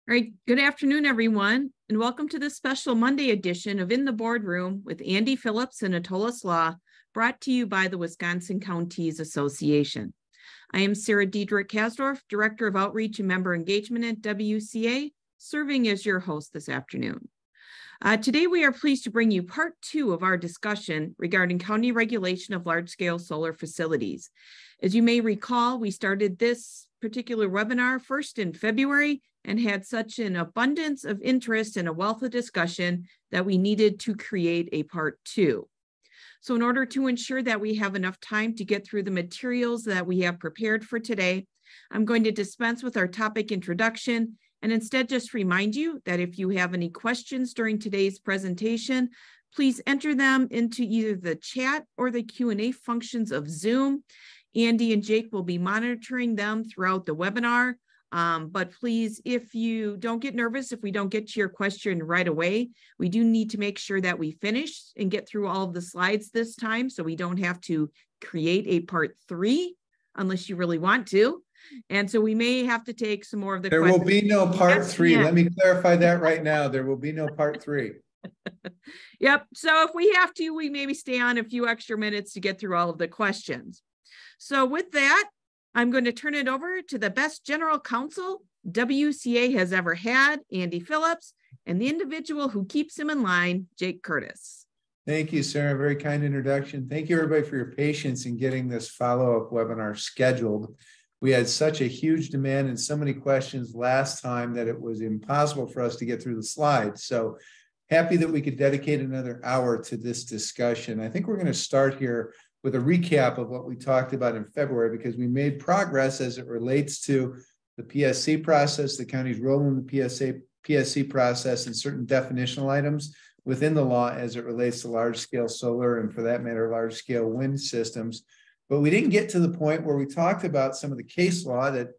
All right, good afternoon, everyone, and welcome to this special Monday edition of In the Boardroom with Andy Phillips and Attolles Law, brought to you by the Wisconsin Counties Association. I am Sarah Diedrich Kasdorf, Director of Outreach and Member Engagement at WCA, serving as your host this afternoon. Today, we are pleased to bring you part 2 of our discussion regarding county regulation of large-scale solar facilities. As you may recall, we started this particular webinar first in February and had such an abundance of interest and a wealth of discussion that we needed to create a part 2. So in order to ensure that we have enough time to get through the materials that we have prepared for today, I'm going to dispense with our topic introduction and instead just remind you that if you have any questions during today's presentation, please enter them into either the chat or the Q&A functions of Zoom. Andy and Jake will be monitoring them throughout the webinar. But please, if you don't get nervous, if we don't get to your question right away, we do need to make sure that we finish and get through all of the slides this time so we don't have to create a part 3 unless you really want to. And so we may have to take some more of the questions. There will be no part 3. Let me clarify that right now. There will be no part 3. Yep. So if we have to, we maybe stay on a few extra minutes to get through all of the questions. So with that, I'm going to turn it over to the best general counsel WCA has ever had, Andy Phillips, and the individual who keeps him in line, Jake Curtis. Thank you, Sarah. Very kind introduction. Thank you, everybody, for your patience in getting this follow-up webinar scheduled. We had such a huge demand and so many questions last time that it was impossible for us to get through the slides. So happy that we could dedicate another hour to this discussion. I think we're going to start here with a recap of what we talked about in February, because we made progress as it relates to the PSC process, the county's role in the PSC process, and certain definitional items within the law as it relates to large-scale solar and, for that matter, large-scale wind systems. But we didn't get to the point where we talked about some of the case law that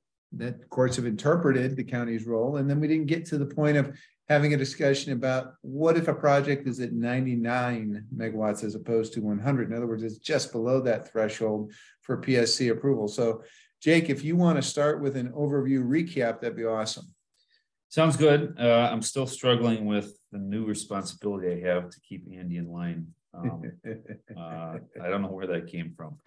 courts have interpreted the county's role, and then we didn't get to the point of having a discussion about what if a project is at 99 megawatts as opposed to 100. In other words, it's just below that threshold for PSC approval. So, Jake, if you want to start with an overview recap, that'd be awesome. Sounds good. I'm still struggling with the new responsibility I have to keep Andy in line. I don't know where that came from.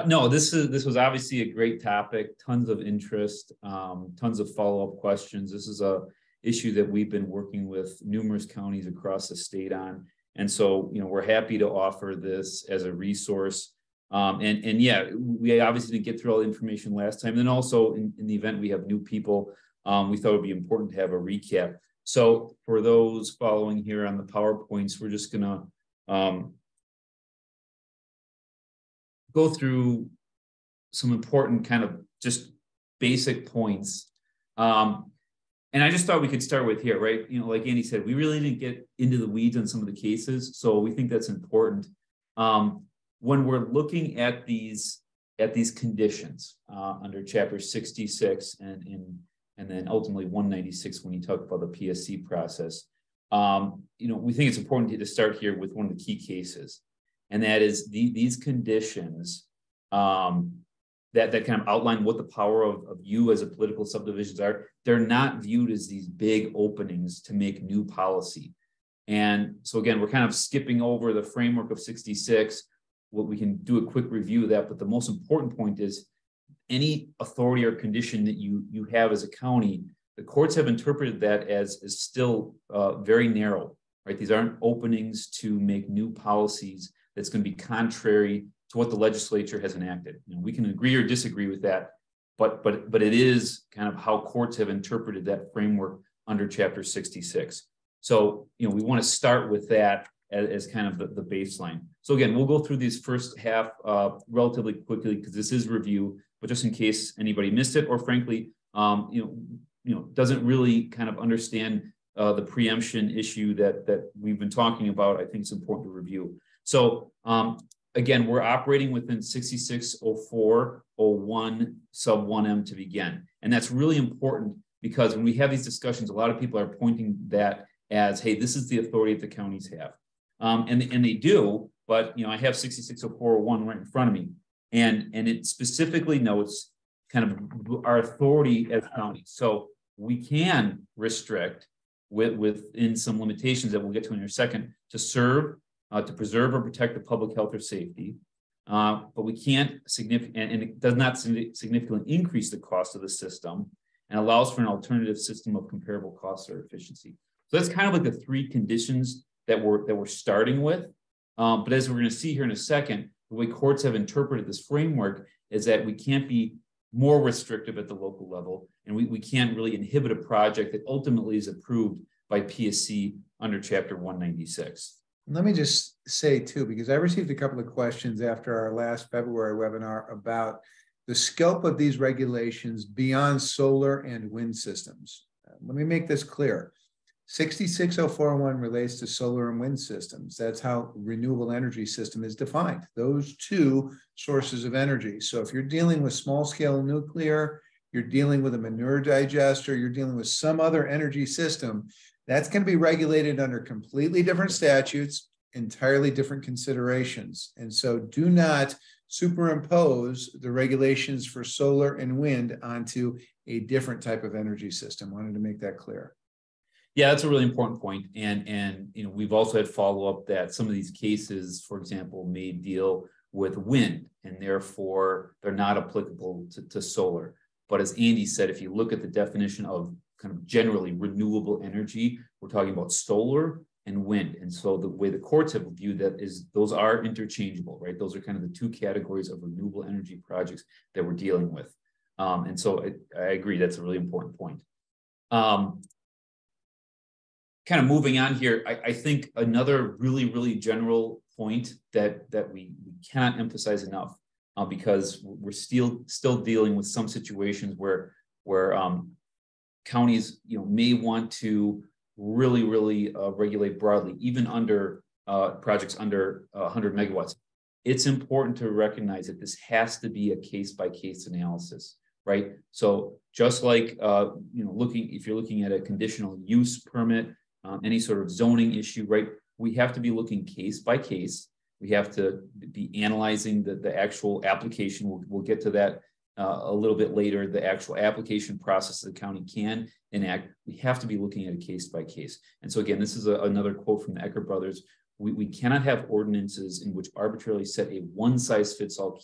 No, this was obviously a great topic, tons of interest, tons of follow-up questions. This is a issue that we've been working with numerous counties across the state on. And so, we're happy to offer this as a resource. And yeah, we obviously didn't get through all the information last time. And then also in the event we have new people, we thought it would be important to have a recap. So for those following here on the PowerPoints, we're just gonna go through some important kind of just basic points. And I just thought we could start with here, right? Like Andy said, we really didn't get into the weeds on some of the cases, so we think that's important. When we're looking at these conditions under Chapter 66 and then ultimately 196 when you talk about the PSC process, we think it's important to start here with one of the key cases, and that is these conditions that kind of outline what the power of you as a political subdivisions are. They're not viewed as these big openings to make new policy. And so again, we're kind of skipping over the framework of 66. What we can do a quick review of that, but the most important point is any authority or condition that you have as a county, the courts have interpreted that as still very narrow, right? These aren't openings to make new policies that's going to be contrary to what the legislature has enacted. We can agree or disagree with that, but it is kind of how courts have interpreted that framework under Chapter 66. So, we want to start with that as kind of the baseline. So again, we'll go through these first half relatively quickly because this is review, but just in case anybody missed it or frankly, doesn't really kind of understand the preemption issue that we've been talking about, I think it's important to review. So again, we're operating within 6604.01 sub 1M to begin. And that's really important because when we have these discussions, a lot of people are pointing that as, hey, this is the authority that the counties have. And they do, but I have 6604.01 right in front of me. And it specifically notes kind of our authority as counties. So we can restrict within some limitations that we'll get to in a second to serve, to preserve or protect the public health or safety. But we can't and it does not significantly increase the cost of the system and allows for an alternative system of comparable cost or efficiency. So that's kind of like the three conditions that we're starting with. But as we're going to see here in a second, the way courts have interpreted this framework is that we can't be more restrictive at the local level, and we can't really inhibit a project that ultimately is approved by PSC under Chapter 196. Let me just say too, because I received a couple of questions after our last February webinar about the scope of these regulations beyond solar and wind systems. Let me make this clear. 66041 relates to solar and wind systems. That's how renewable energy system is defined, those two sources of energy. So if you're dealing with small scale nuclear, you're dealing with a manure digester, you're dealing with some other energy system, that's going to be regulated under completely different statutes, entirely different considerations. And so do not superimpose the regulations for solar and wind onto a different type of energy system. Wanted to make that clear. Yeah, that's a really important point. And you know, we've also had follow-up that some of these cases, for example, may deal with wind, and therefore they're not applicable to solar. But as Andy said, if you look at the definition of kind of generally renewable energy, we're talking about solar and wind. And so the way the courts have viewed that is those are interchangeable, right? Those are kind of the two categories of renewable energy projects that we're dealing with. And so I agree, that's a really important point. Kind of moving on here, I think another really general point that we cannot emphasize enough, because we're still dealing with some situations where counties, you know, may want to really regulate broadly, even under projects under 100 megawatts. It's important to recognize that this has to be a case-by-case analysis, right? So just like you know, if you're looking at a conditional use permit, any sort of zoning issue, right? We have to be looking case by case. We have to be analyzing the actual application. We'll get to that a little bit later, the actual application process the county can enact. We have to be looking at a case by case. And so again, this is another quote from the Eckert brothers. We cannot have ordinances in which arbitrarily set a one-size-fits-all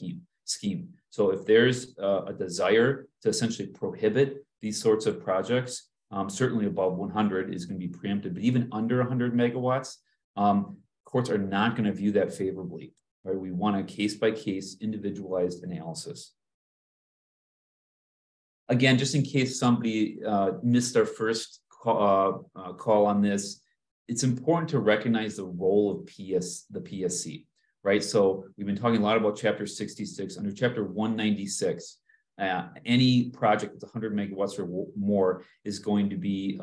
scheme. So if there's a desire to essentially prohibit these sorts of projects, certainly above 100 is going to be preempted, but even under 100 megawatts, courts are not going to view that favorably. Right? We want a case-by-case individualized analysis. Again, just in case somebody missed our first call on this, it's important to recognize the role of the PSC, right? So we've been talking a lot about Chapter 66. Under Chapter 196, any project that's 100 megawatts or more is going to be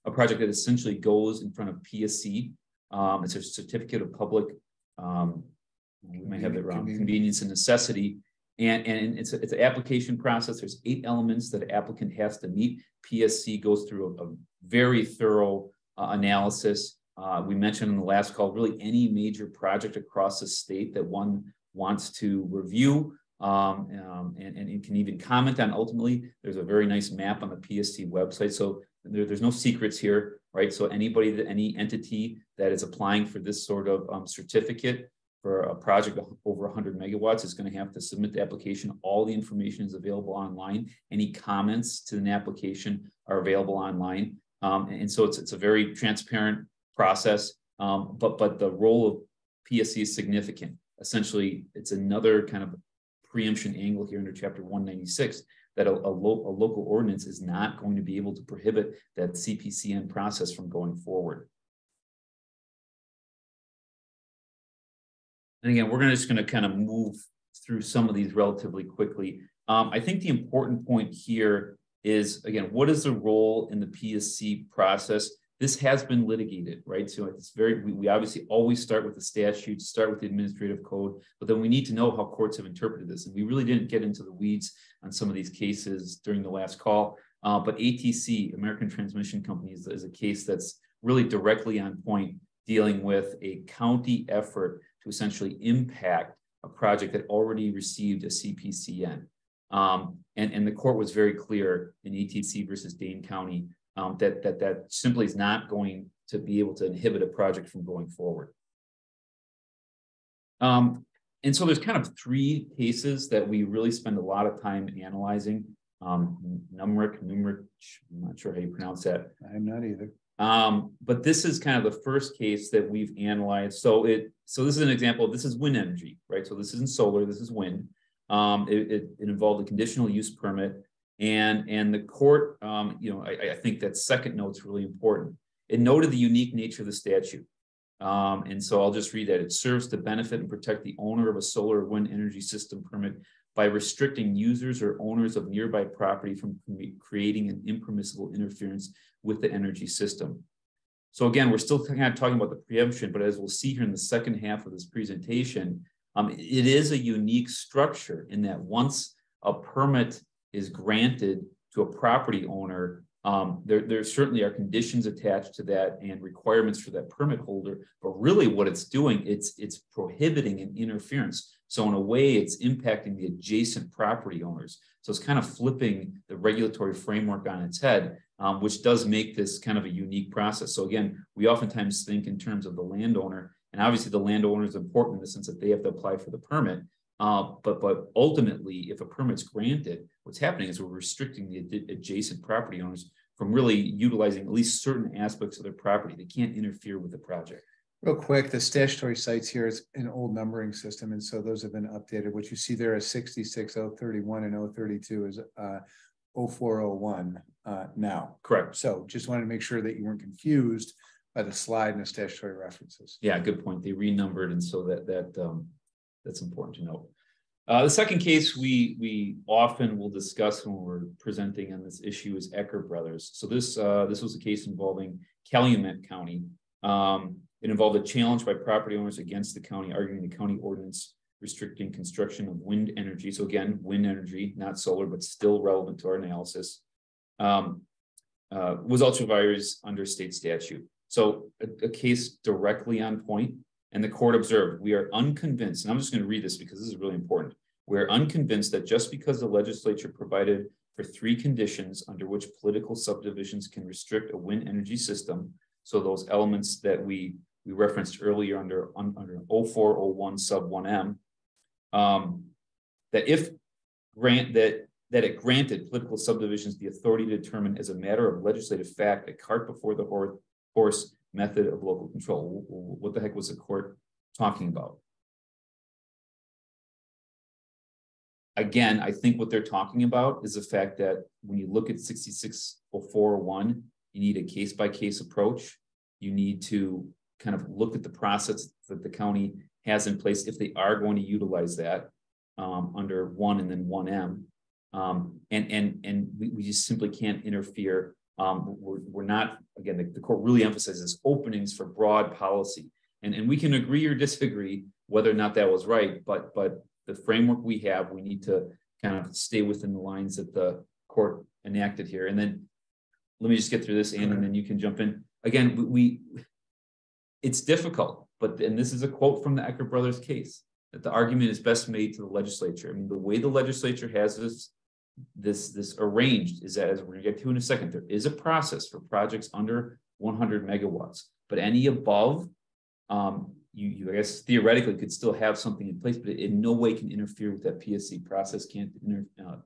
a project that essentially goes in front of PSC. It's a certificate of public, we might have it wrong, convenience and necessity. And it's an application process. There's 8 elements that an applicant has to meet. PSC goes through a very thorough analysis. We mentioned in the last call, really any major project across the state that one wants to review and can even comment on ultimately. There's a very nice map on the PSC website. So there's no secrets here, right? So any entity that is applying for this sort of certificate for a project over 100 megawatts is going to have to submit the application. All the information is available online. Any comments to an application are available online. And so it's a very transparent process, but the role of PSC is significant. Essentially, it's another kind of preemption angle here under Chapter 196 that a local ordinance is not going to be able to prohibit that CPCN process from going forward. And again, we're just going to kind of move through some of these relatively quickly. I think the important point here is, again, what is the role in the PSC process? This has been litigated, right? So it's we obviously always start with the statutes, start with the administrative code, but then we need to know how courts have interpreted this. And we really didn't get into the weeds on some of these cases during the last call. But ATC, American Transmission Company, is a case that's really directly on point, dealing with a county effort to essentially impact a project that already received a CPCN. And the court was very clear in ETC versus Dane County that simply is not going to be able to inhibit a project from going forward. And so there's kind of three cases that we really spend a lot of time analyzing. Numeric, I'm not sure how you pronounce that. I'm not either. But this is kind of the first case that we've analyzed. So this is an example. This is wind energy, right? So this isn't solar, this is wind. It involved a conditional use permit, and the court, I think that second note's really important. It noted the unique nature of the statute. And so I'll just read that. It serves to benefit and protect the owner of a solar or wind energy system permit by restricting users or owners of nearby property from creating an impermissible interference with the energy system. So again, we're still kind of talking about the preemption, but as we'll see here in the second half of this presentation, it is a unique structure in that once a permit is granted to a property owner, there certainly are conditions attached to that and requirements for that permit holder, but really what it's doing, it's prohibiting an interference. So in a way, it's impacting the adjacent property owners. So it's kind of flipping the regulatory framework on its head, which does make this kind of a unique process. So again, we oftentimes think in terms of the landowner, and obviously the landowner is important in the sense that they have to apply for the permit. But ultimately, if a permit's granted, what's happening is we're restricting the adjacent property owners from really utilizing at least certain aspects of their property. They can't interfere with the project. Real quick, the statutory sites here is an old numbering system, and so those have been updated. What you see there is 66031 and 032 is 0401 now. Correct. So just wanted to make sure that you weren't confused by the slide and the statutory references. Yeah, good point. They renumbered, and so that's important to note. The second case we often will discuss when we're presenting on this issue is Ecker Brothers. So this was a case involving Calumet County. It involved a challenge by property owners against the county, arguing the county ordinance restricting construction of wind energy. So again, wind energy, not solar, but still relevant to our analysis, was also violated under state statute. So a case directly on point. And the court observed, we are unconvinced, and I'm just going to read this because this is really important. We're unconvinced that just because the legislature provided for 3 conditions under which political subdivisions can restrict a wind energy system, so those elements that we referenced earlier under 0401 sub 1M, that it granted political subdivisions the authority to determine as a matter of legislative fact a cart before the horse method of local control. What the heck was the court talking about? Again, I think what they're talking about is the fact that when you look at 660401, you need a case-by-case approach. You need to kind of look at the process that the county has in place if they are going to utilize that under 1 and then 1M. And we just simply can't interfere. We're not, again, the court really emphasizes openings for broad policy. And we can agree or disagree whether or not that was right, but the framework we have, we need to kind of stay within the lines that the court enacted here. And then let me just get through this, Andy, and then you can jump in. Again, it's difficult, and this is a quote from the Ecker Brothers case, that the argument is best made to the legislature. I mean, the way the legislature has this arranged is that, as we're going to get to in a second, there is a process for projects under 100 megawatts, but any above, you I guess theoretically could still have something in place, but it in no way can interfere with that PSC process, can't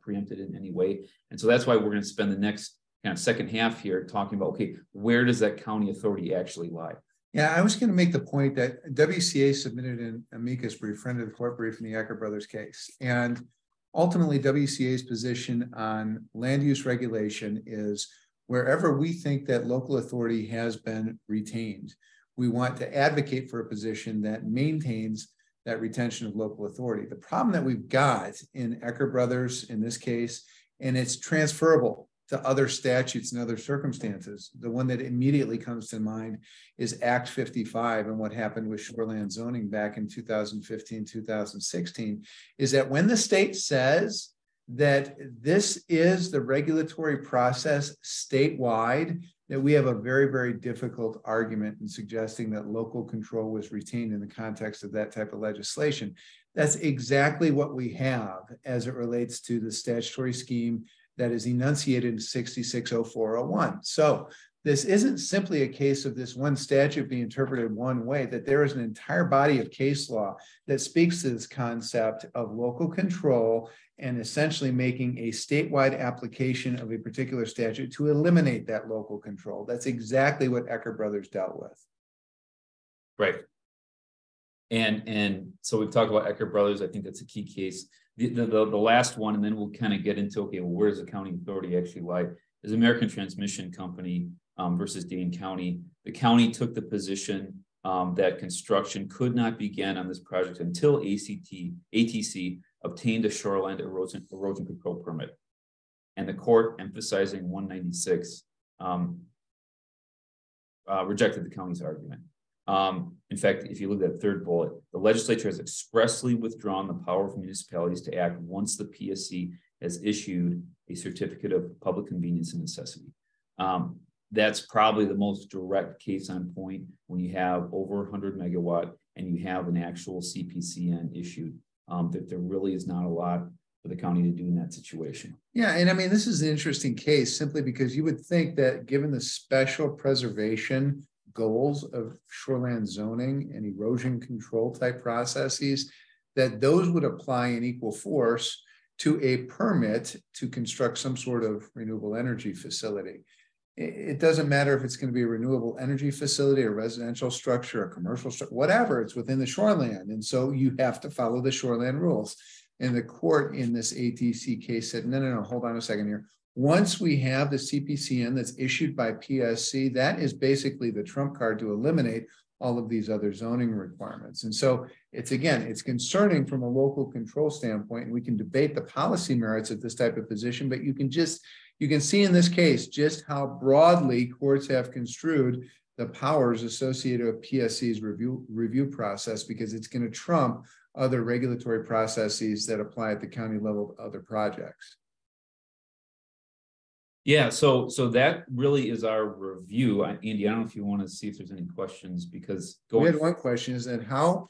preempt it in any way. And so that's why we're going to spend the next kind of second half here talking about, okay, where does that county authority actually lie? Yeah, I was going to make the point that WCA submitted an amicus brief, friend of the court brief in the Ecker Brothers case. And ultimately, WCA's position on land use regulation is wherever we think that local authority has been retained, we want to advocate for a position that maintains that retention of local authority. The problem that we've got in Ecker Brothers in this case, and it's transferable to other statutes and other circumstances. The one that immediately comes to mind is Act 55 and what happened with shoreland zoning back in 2015, 2016, is that when the state says that this is the regulatory process statewide, that we have a very, very difficult argument in suggesting that local control was retained in the context of that type of legislation. That's exactly what we have as it relates to the statutory scheme that is enunciated in 660401. So this isn't simply a case of this one statute being interpreted one way, that there is an entire body of case law that speaks to this concept of local control and essentially making a statewide application of a particular statute to eliminate that local control. That's exactly what Ecker Brothers dealt with. Right. And so we've talked about Ecker Brothers. I think that's a key case. The last one, and then we'll kind of get into, okay, well, where does the county authority actually lie? Is American Transmission Company versus Dane County. The county took the position that construction could not begin on this project until ATC obtained a shoreline erosion control permit. And the court, emphasizing 196, rejected the county's argument. In fact, if you look at that third bullet, the legislature has expressly withdrawn the power of municipalities to act once the PSC has issued a certificate of public convenience and necessity. That's probably the most direct case on point when you have over 100 megawatt and you have an actual CPCN issued. That there really is not a lot for the county to do in that situation. Yeah, and I mean, this is an interesting case simply because you would think that given the special preservation goals of shoreland zoning and erosion control type processes, that those would apply in equal force to a permit to construct some sort of renewable energy facility. It doesn't matter if it's going to be a renewable energy facility, a residential structure, a commercial structure, whatever, it's within the shoreland. And so you have to follow the shoreland rules. And the court in this ATC case said, no, hold on a second here. Once we have the CPCN that's issued by PSC, that is basically the trump card to eliminate all of these other zoning requirements. And so it's concerning from a local control standpoint, and we can debate the policy merits of this type of position, but you can see in this case just how broadly courts have construed the powers associated with PSC's review process, because it's going to trump other regulatory processes that apply at the county level to other projects. Yeah, so that really is our review. Andy, I don't know if you want to see if there's any questions, because we had one question, is that how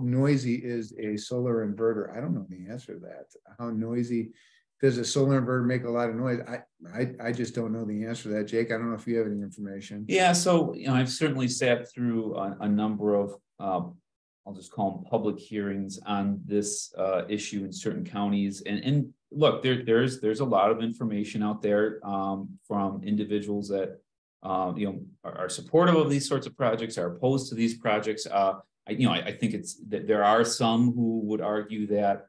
noisy is a solar inverter? I don't know the answer to that. How noisy does a solar inverter make? A lot of noise? I just don't know the answer to that. Jake, I don't know if you have any information. Yeah, so I've certainly sat through a number of I'll just call them public hearings on this issue in certain counties, and look, there's a lot of information out there from individuals that are supportive of these sorts of projects, are opposed to these projects. I think it's that there are some who would argue that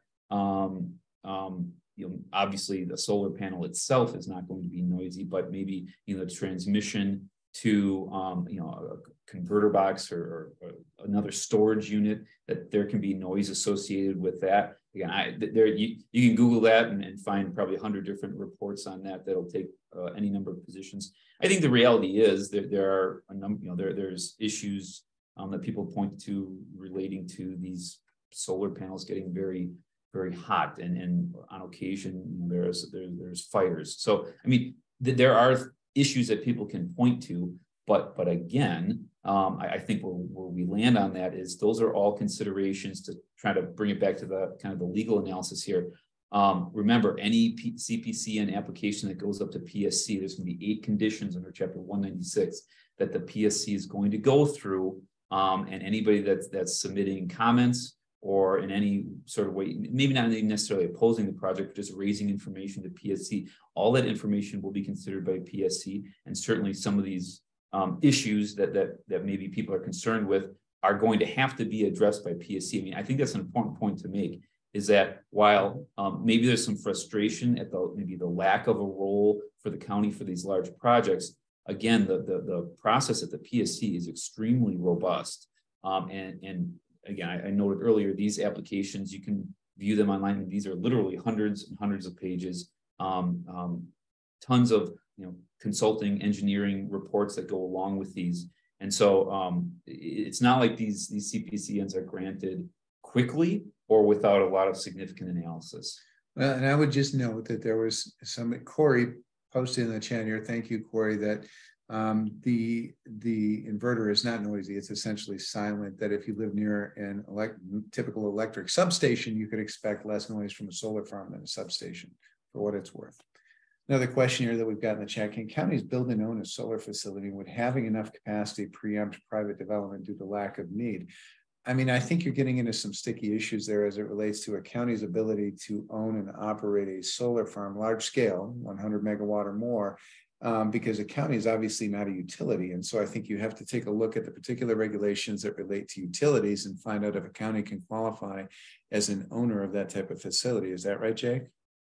obviously the solar panel itself is not going to be noisy, but maybe the transmission to a converter box or another storage unit, that there can be noise associated with that. Again, you can Google that and find probably 100 different reports on that. That'll take any number of positions. I think the reality is that there are a number, there's issues that people point to relating to these solar panels getting very, very hot, and on occasion there's fires. So I mean, there are issues that people can point to, but again, I think where we land on that is those are all considerations to try to bring it back to the kind of the legal analysis here. Remember, any CPCN application that goes up to PSC, there's going to be 8 conditions under Chapter 196 that the PSC is going to go through, and anybody that's submitting comments or in any sort of way, maybe not necessarily opposing the project, but just raising information to PSC, all that information will be considered by PSC, and certainly some of these issues that maybe people are concerned with are going to have to be addressed by PSC. I mean, I think that's an important point to make, is that while maybe there's some frustration at maybe the lack of a role for the county for these large projects, again, the process at the PSC is extremely robust. And again, I noted earlier, these applications, you can view them online, and these are literally hundreds and hundreds of pages, tons of consulting, engineering reports that go along with these. And so it's not like these CPCNs are granted quickly or without a lot of significant analysis. Well, and I would just note that there was Corey posted in the chat here, thank you, Corey, that The inverter is not noisy. It's essentially silent, that if you live near an typical electric substation, you could expect less noise from a solar farm than a substation, for what it's worth. Another question here that we've got in the chat: can counties build and own a solar facility? Would having enough capacity preempt private development due to lack of need? I mean, I think you're getting into some sticky issues there as it relates to a county's ability to own and operate a solar farm, large scale, 100 megawatt or more, because a county is obviously not a utility. And so I think you have to take a look at the particular regulations that relate to utilities and find out if a county can qualify as an owner of that type of facility. Is that right, Jake?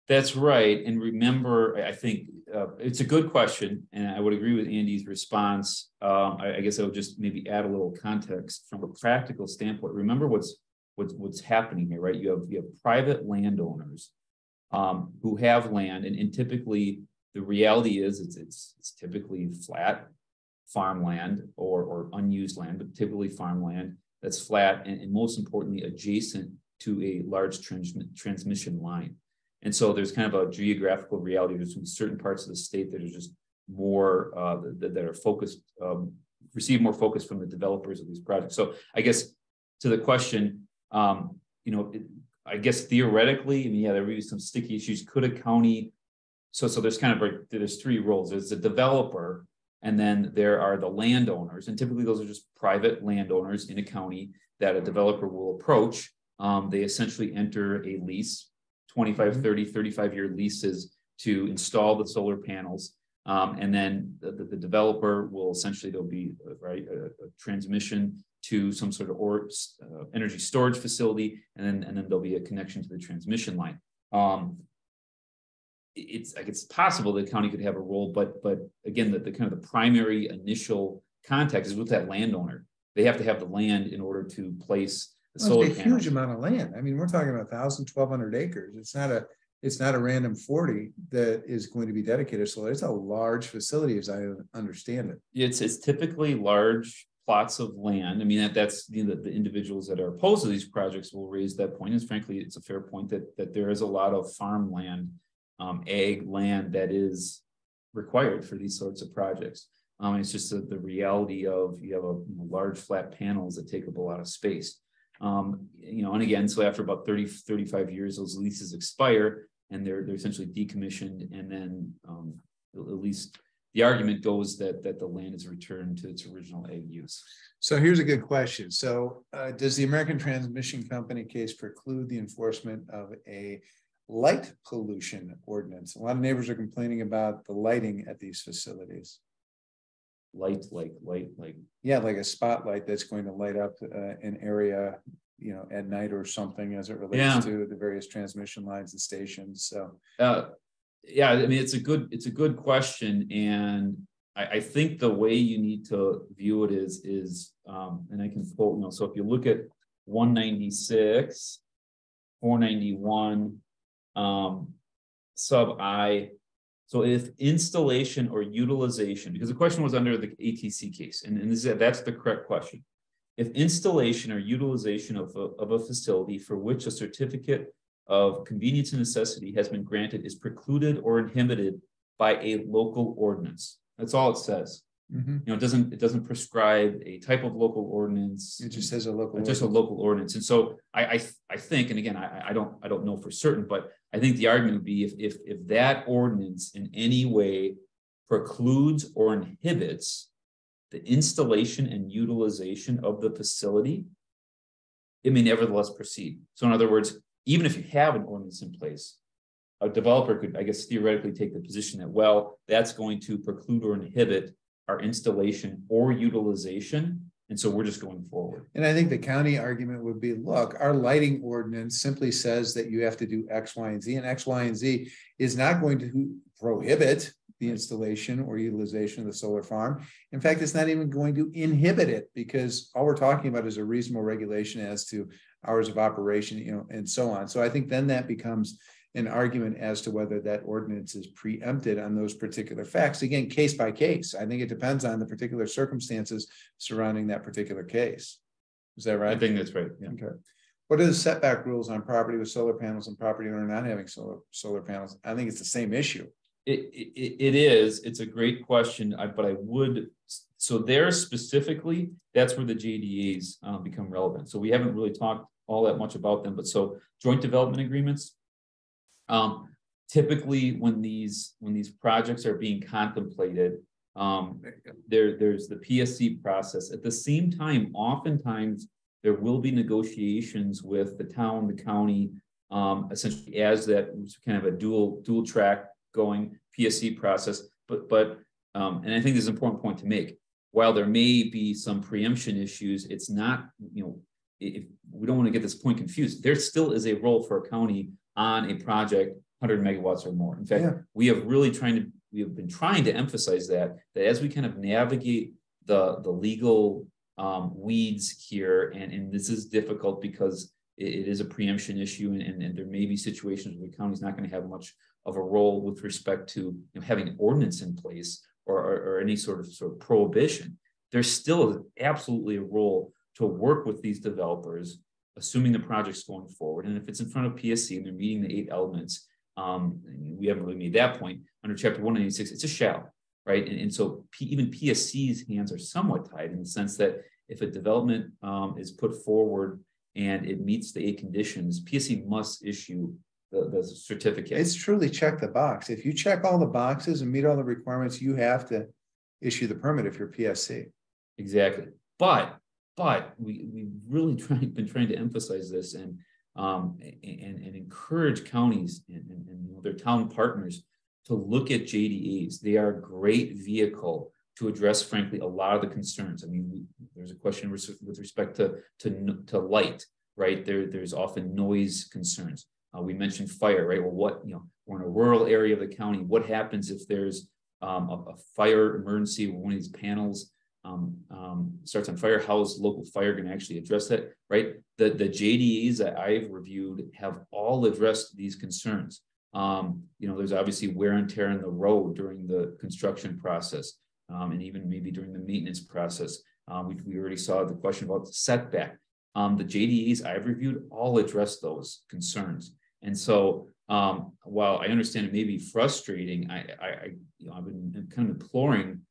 That's right. And remember, I think it's a good question, and I would agree with Andy's response. I guess I would just maybe add a little context from a practical standpoint. Remember what's happening here, right? You have private landowners who have land, and typically the reality is it's typically flat farmland or unused land, but typically farmland that's flat and most importantly adjacent to a large transmission line. And so there's kind of a geographical reality. There's certain parts of the state that are just more that are focused, receive more focus from the developers of these projects. So I guess to the question, I guess theoretically, I mean, yeah, there may be some sticky issues. Could a county? So there's there's three roles. There's the developer, and then there are the landowners, and typically those are just private landowners in a county that a developer will approach. They essentially enter a lease. 25, 30, 35-year leases to install the solar panels. And then the developer will essentially, there'll be a transmission to some sort of energy storage facility, and then there'll be a connection to the transmission line. It's possible that the county could have a role, but again, the kind of the primary initial contact is with that landowner. They have to have the land in order to place the solar panels. It's a huge amount of land. I mean, we're talking about 1,000, 1,200 acres. It's not a random 40 that is going to be dedicated to solar. It's a large facility, as I understand it. It's typically large plots of land. I mean, that's the individuals that are opposed to these projects will raise that point. And frankly, it's a fair point that there is a lot of farmland, ag land that is required for these sorts of projects. It's just the reality of you have large flat panels that take up a lot of space. And again, so after about 30, 35 years, those leases expire and they're essentially decommissioned. And then at least the argument goes that the land is returned to its original ag use. So here's a good question. So does the American Transmission Company case preclude the enforcement of a light pollution ordinance? A lot of neighbors are complaining about the lighting at these facilities. Light, yeah, like a spotlight that's going to light up an area, at night or something, as it relates to the various transmission lines and stations. So yeah, I mean, it's a good question, and I think the way you need to view it is and I can quote, so if you look at 196 491 sub I. So if installation or utilization, because the question was under the ATC case, and that's the correct question. If installation or utilization of a facility for which a certificate of convenience and necessity has been granted is precluded or inhibited by a local ordinance. That's all it says. Mm-hmm. It doesn't prescribe a type of local ordinance. It just says a local ordinance. Just a local ordinance. And so I think, and again, I don't know for certain, but I think the argument would be if that ordinance in any way precludes or inhibits the installation and utilization of the facility, it may nevertheless proceed. So in other words, even if you have an ordinance in place, a developer could, I guess, theoretically take the position that, well, that's going to preclude or inhibit our installation or utilization. And so we're just going forward. And I think the county argument would be, look, our lighting ordinance simply says that you have to do X, Y, and Z, and X, Y, and Z is not going to prohibit the installation or utilization of the solar farm. In fact, it's not even going to inhibit it, because all we're talking about is a reasonable regulation as to hours of operation, and so on. So I think then that becomes an argument as to whether that ordinance is preempted on those particular facts. Again, case by case. I think it depends on the particular circumstances surrounding that particular case. Is that right? I think that's right. Yeah. Okay. What are the setback rules on property with solar panels and property owner not having solar panels? I think it's the same issue. It is. It's a great question, but I would. So there specifically, that's where the JDAs become relevant. So we haven't really talked all that much about them, but so joint development agreements. Typically, when these projects are being contemplated, there's the PSC process. At the same time, oftentimes there will be negotiations with the town, the county, essentially as that kind of a dual track going PSC process. But and I think this is an important point to make. While there may be some preemption issues, it's not, if we don't want to get this point confused, there still is a role for a county on a project 100 megawatts or more. In fact, we have been trying to emphasize that as we kind of navigate the legal weeds here, and this is difficult because it is a preemption issue, and there may be situations where the county is not going to have much of a role with respect to having an ordinance in place or any sort of prohibition. There's still absolutely a role to work with these developers, assuming the project's going forward. And if it's in front of PSC and they're meeting the 8 elements, we haven't really made that point under Chapter 196. It's a shall, right? And so even PSC's hands are somewhat tied in the sense that if a development is put forward and it meets the 8 conditions, PSC must issue the certificate. It's truly check the box. If you check all the boxes and meet all the requirements, you have to issue the permit if you're PSC. Exactly. But we really been trying to emphasize this and encourage counties and their town partners to look at JDAs. They are a great vehicle to address, frankly, a lot of the concerns. I mean, there's a question with respect to light, right? There's often noise concerns. We mentioned fire, right? Well, we're in a rural area of the county. What happens if there's a fire emergency where one of these panels starts on fire? How is local fire going to actually address that, right? The JDAs that I've reviewed have all addressed these concerns. There's obviously wear and tear in the road during the construction process, and even maybe during the maintenance process. We already saw the question about the setback. The JDAs I've reviewed all address those concerns. And so while I understand it may be frustrating, I've been kind of imploring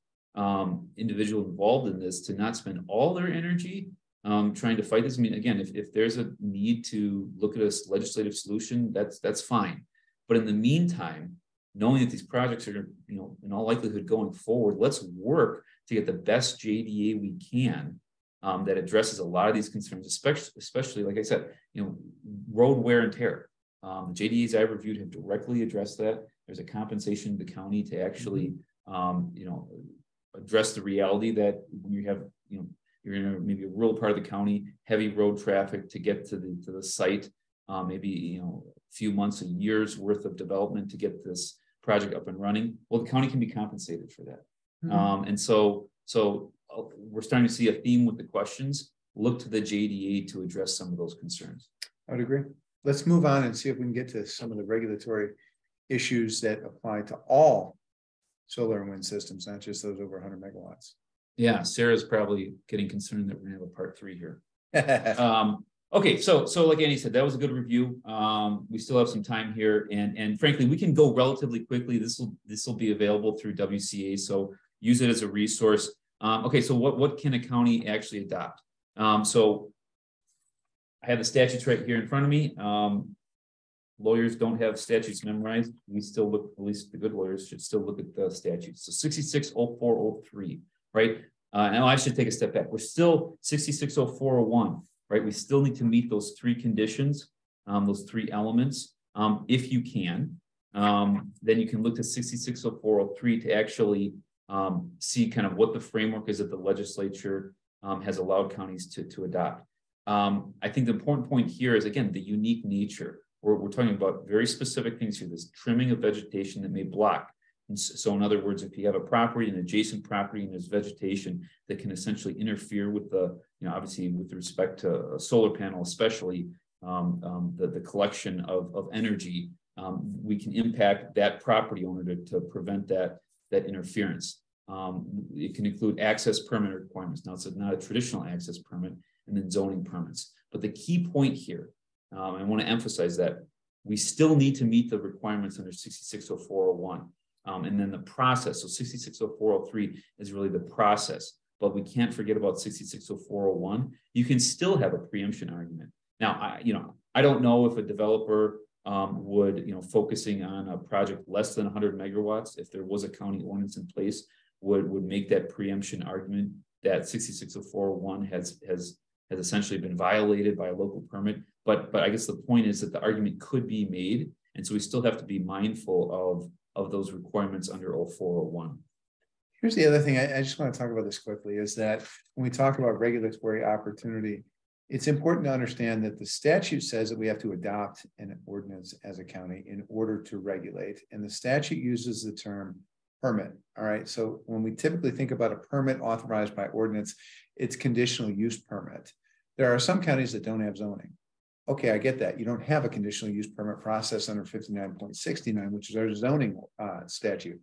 individuals involved in this to not spend all their energy trying to fight this. I mean, again, if there's a need to look at a legislative solution, that's fine. But in the meantime, knowing that these projects are, in all likelihood going forward, let's work to get the best JDA we can that addresses a lot of these concerns, especially like I said, road wear and tear. The JDAs I reviewed have directly addressed that. There's a compensation to the county to actually, address the reality that when you have, you're in maybe a rural part of the county, heavy road traffic to get to the site, maybe, a few months, a year's worth of development to get this project up and running. Well, the county can be compensated for that. And so we're starting to see a theme with the questions. Look to the JDA to address some of those concerns. I would agree. Let's move on and see if we can get to some of the regulatory issues that apply to all solar and wind systems, not just those over 100 megawatts. Yeah, Sarah's probably getting concerned that we're going to have a part 3 here. Okay, so like Andy said, that was a good review. We still have some time here, and frankly, we can go relatively quickly. This will be available through WCA, so use it as a resource. Okay, so what can a county actually adopt? So I have the statutes right here in front of me. Lawyers don't have statutes memorized. We still look, at least the good lawyers should still look at the statutes. So 660403, right? Now I should take a step back. We're still 660401, right? We still need to meet those 3 conditions, those 3 elements. If you can, then you can look to 660403 to actually see kind of what the framework is that the legislature has allowed counties to adopt. I think the important point here is, again, the unique nature. We're talking about very specific things here, this trimming of vegetation that may block. And so in other words, if you have a property, an adjacent property, and there's vegetation that can essentially interfere with the, obviously with respect to a solar panel, especially the collection of energy, we can impact that property owner to prevent that interference. It can include access permit requirements. Now, it's not a traditional access permit, and then zoning permits. But the key point here, I want to emphasize that we still need to meet the requirements under 660401. And then the process. So 660403 is really the process, but we can't forget about 660401. You can still have a preemption argument. Now, I don't know if a developer would, focusing on a project less than 100 megawatts, if there was a county ordinance in place, would make that preemption argument that 660401 has essentially been violated by a local permit. But I guess the point is that the argument could be made, and so we still have to be mindful of those requirements under 0401. Here's the other thing I just want to talk about this quickly is that when we talk about regulatory opportunity, it's important to understand that the statute says that we have to adopt an ordinance as a county in order to regulate, and the statute uses the term permit. All right. So when we typically think about a permit authorized by ordinance, it's conditional use permit. There are some counties that don't have zoning. Okay, I get that. You don't have a conditional use permit process under 59.69, which is our zoning statute.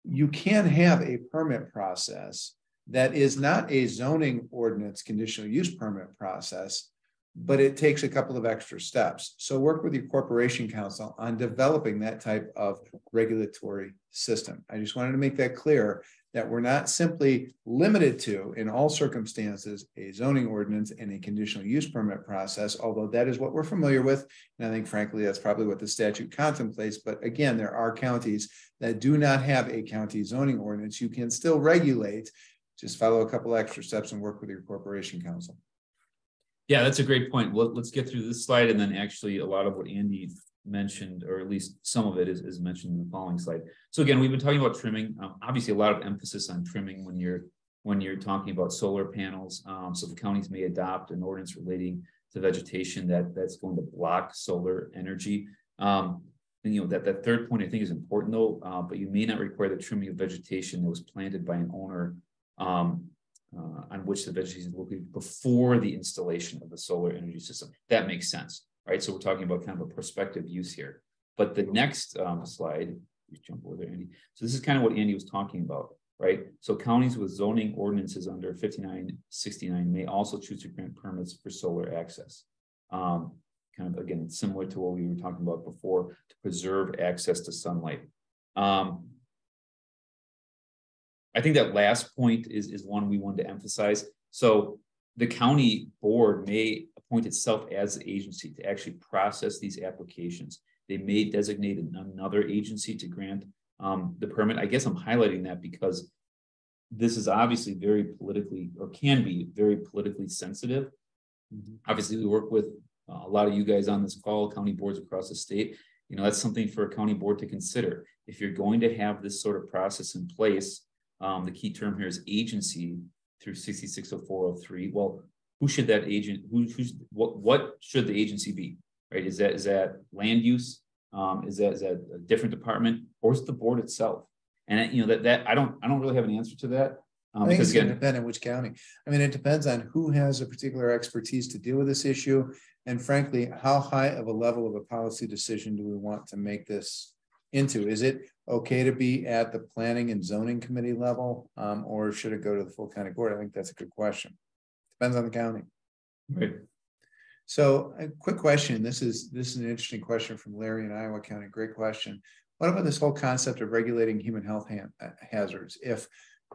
You can have a permit process that is not a zoning ordinance conditional use permit process, but it takes a couple of extra steps. So work with your corporation counsel on developing that type of regulatory system. I just wanted to make that clear that we're not simply limited to, in all circumstances, a zoning ordinance and a conditional use permit process, although that is what we're familiar with. And I think, frankly, that's probably what the statute contemplates. But again, there are counties that do not have a county zoning ordinance. You can still regulate, just follow a couple extra steps and work with your corporation counsel. Yeah, that's a great point. Let's get through this slide, and then actually a lot of what Andy mentioned, or at least some of it is mentioned in the following slide. So again, we've been talking about trimming. Obviously, a lot of emphasis on trimming when you're talking about solar panels. So the counties may adopt an ordinance relating to vegetation that's going to block solar energy. And that third point I think is important though, but you may not require the trimming of vegetation that was planted by an owner on which the vegetation is located before the installation of the solar energy system. That makes sense, right? So we're talking about kind of a prospective use here. But the next slide, you jump over there, Andy. So this is kind of what Andy was talking about, right? So counties with zoning ordinances under 5969 may also choose to grant permits for solar access. Kind of, again, similar to what we were talking about before, to preserve access to sunlight. I think that last point is one we wanted to emphasize. So the county board may appoint itself as the agency to actually process these applications. They may designate another agency to grant the permit. I guess I'm highlighting that because this is obviously very politically, or can be very politically sensitive. Mm-hmm. Obviously, we work with a lot of you guys on this call, county boards across the state. That's something for a county board to consider. If you're going to have this sort of process in place, the key term here is agency through 660403. Well, who should that agent? What should the agency be? Right? Is that land use? Is that a different department, or is it the board itself? And I don't really have an answer to that. I think it's going to depend on which county. I mean, it depends on who has a particular expertise to deal with this issue, and frankly, how high of a level of a policy decision do we want to make this into? Is it okay to be at the planning and zoning committee level, or should it go to the full county board? I think that's a good question. Depends on the county. Right. So a quick question. This is an interesting question from Larry in Iowa County. Great question. What about this whole concept of regulating human health hazards? If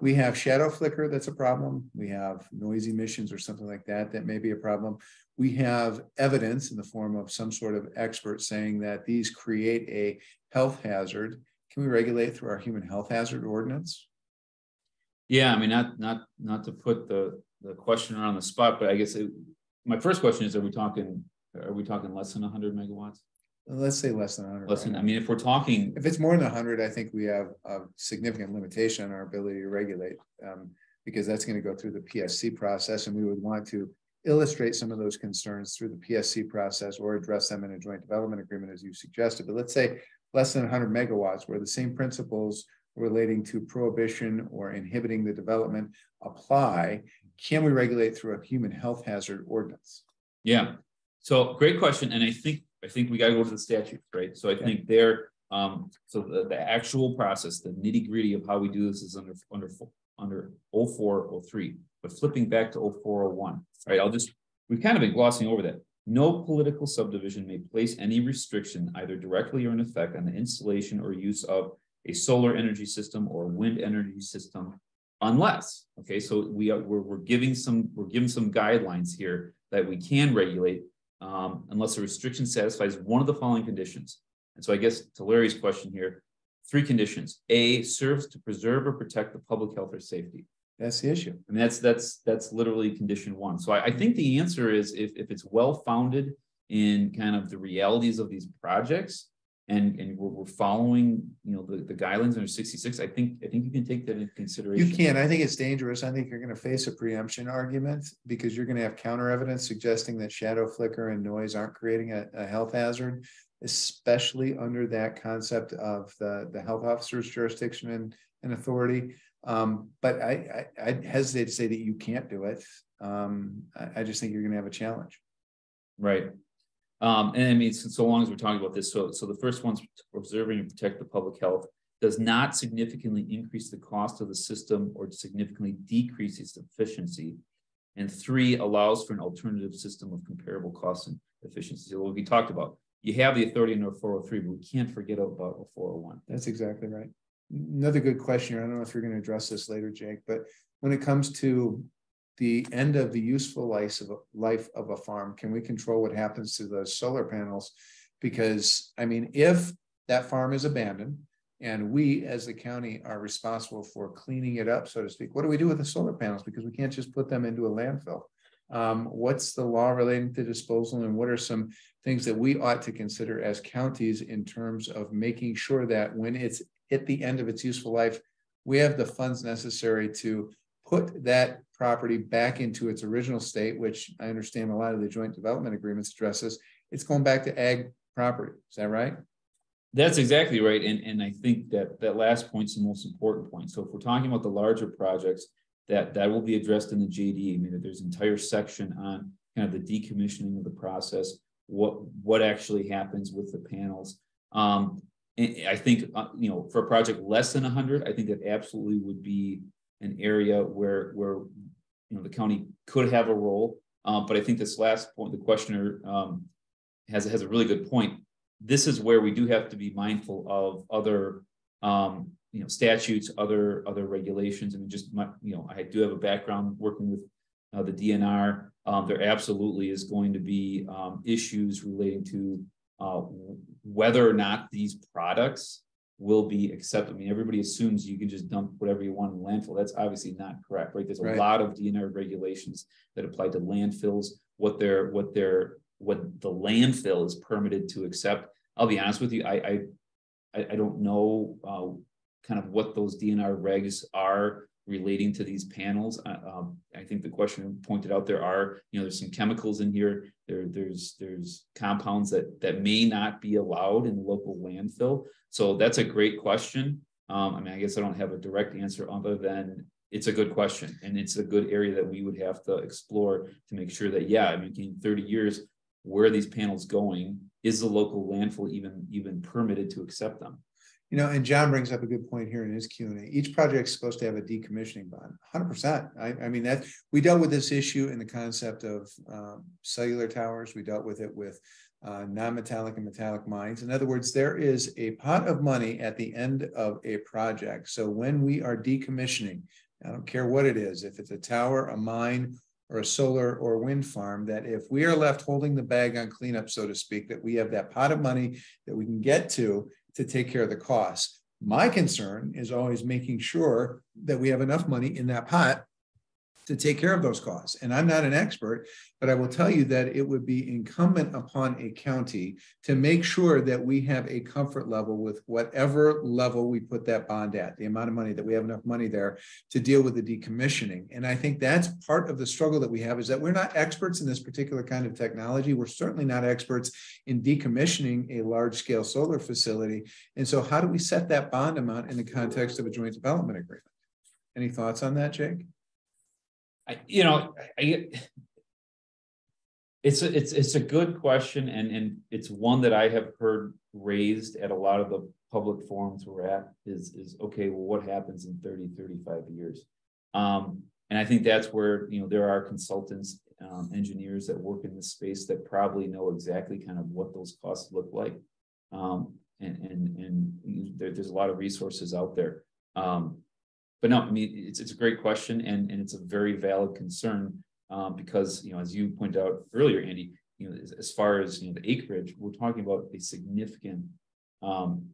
we have shadow flicker, that's a problem. We have noise emissions or something like that, that may be a problem. We have evidence in the form of some sort of expert saying that these create a health hazard. Can we regulate through our human health hazard ordinance? Yeah, I mean, not to put the questioner on the spot, but I guess my first question is: Are we talking less than 100 megawatts? Let's say less than 100. Less than, I mean, if we're talking, if it's more than 100, I think we have a significant limitation on our ability to regulate, because that's going to go through the PSC process, and we would want to illustrate some of those concerns through the PSC process or address them in a joint development agreement, as you suggested. But let's say less than 100 megawatts, where the same principles relating to prohibition or inhibiting the development apply. Can we regulate through a human health hazard ordinance? Yeah, so great question, and I think we got to go to the statutes, right? So I think there, so the actual process, the nitty gritty of how we do this is under 0403, but flipping back to 0401, right? We've kind of been glossing over that. No political subdivision may place any restriction, either directly or in effect, on the installation or use of a solar energy system or wind energy system, unless, okay, so we're giving some guidelines here that we can regulate, unless the restriction satisfies one of the following conditions. And so I guess to Larry's question here, 3 conditions. A, serves to preserve or protect the public health or safety. That's the issue. I mean, that's literally condition 1. So I think the answer is if it's well-founded in kind of the realities of these projects, and we're following, the guidelines under 66, I think you can take that into consideration. You can. I think it's dangerous. I think you're going to face a preemption argument because you're going to have counter evidence suggesting that shadow flicker and noise aren't creating a health hazard, especially under that concept of the health officer's jurisdiction and authority. But I hesitate to say that you can't do it. I just think you're going to have a challenge. Right. And I mean, so long as we're talking about this, so the first one's preserving and protect the public health, does not significantly increase the cost of the system or significantly decrease its efficiency. And 3, allows for an alternative system of comparable costs and efficiency. So what we talked about, you have the authority under 403, but we can't forget about 401. That's exactly right. Another good question here. I don't know if you're going to address this later, Jake, but when it comes to the end of the useful life of a farm, can we control what happens to those solar panels? Because, I mean, if that farm is abandoned and we as the county are responsible for cleaning it up, so to speak, what do we do with the solar panels? Because we can't just put them into a landfill. What's the law relating to disposal, and what are some things that we ought to consider as counties in terms of making sure that when it's at the end of its useful life, we have the funds necessary to put that property back into its original state, which I understand a lot of the joint development agreements addresses. It's going back to ag property. Is that right? That's exactly right. And I think that last point is the most important point. So if we're talking about the larger projects, that will be addressed in the JD. I mean, there's an entire section on kind of the decommissioning of the process, what actually happens with the panels. And I think, for a project less than 100, I think that absolutely would be an area where the county could have a role. But I think this last point, the questioner has a really good point. This is where we do have to be mindful of other statutes, other regulations. I mean, I do have a background working with the DNR. There absolutely is going to be issues relating to whether or not these products will be accepted. I mean, everybody assumes you can just dump whatever you want in landfill. That's obviously not correct, right? There's a lot of DNR regulations that apply to landfills, what the landfill is permitted to accept. I'll be honest with you, I don't know kind of what those DNR regs are relating to these panels. I think the question pointed out there's some chemicals in here. There's compounds that may not be allowed in the local landfill. So that's a great question. I mean, I guess I don't have a direct answer other than it's a good question, and it's a good area that we would have to explore to make sure that, I mean, in 30 years, where are these panels going? Is the local landfill even permitted to accept them? And John brings up a good point here in his Q&A. Each project is supposed to have a decommissioning bond, 100%. I mean, that we dealt with this issue in the concept of cellular towers. We dealt with it with non-metallic and metallic mines. In other words, there is a pot of money at the end of a project. So when we are decommissioning, I don't care what it is, if it's a tower, a mine, or a solar or wind farm, that if we are left holding the bag on cleanup, so to speak, that we have that pot of money that we can get to take care of the costs. My concern is always making sure that we have enough money in that pot to take care of those costs. And I'm not an expert, but I will tell you that it would be incumbent upon a county to make sure that we have a comfort level with whatever level we put that bond at, the amount of money, that we have enough money there to deal with the decommissioning. And I think that's part of the struggle that we have, is that we're not experts in this particular kind of technology. We're certainly not experts in decommissioning a large scale solar facility. And so how do we set that bond amount in the context of a joint development agreement? Any thoughts on that, Jake? It's a good question, and it's one that I have heard raised at a lot of the public forums we're at is okay, well, what happens in 30, 35 years? And I think that's where, there are consultants, engineers that work in this space that probably know exactly kind of what those costs look like. there's a lot of resources out there. But no, I mean, it's a great question, and it's a very valid concern, because, as you pointed out earlier, Andy, as far as, the acreage, we're talking about a significant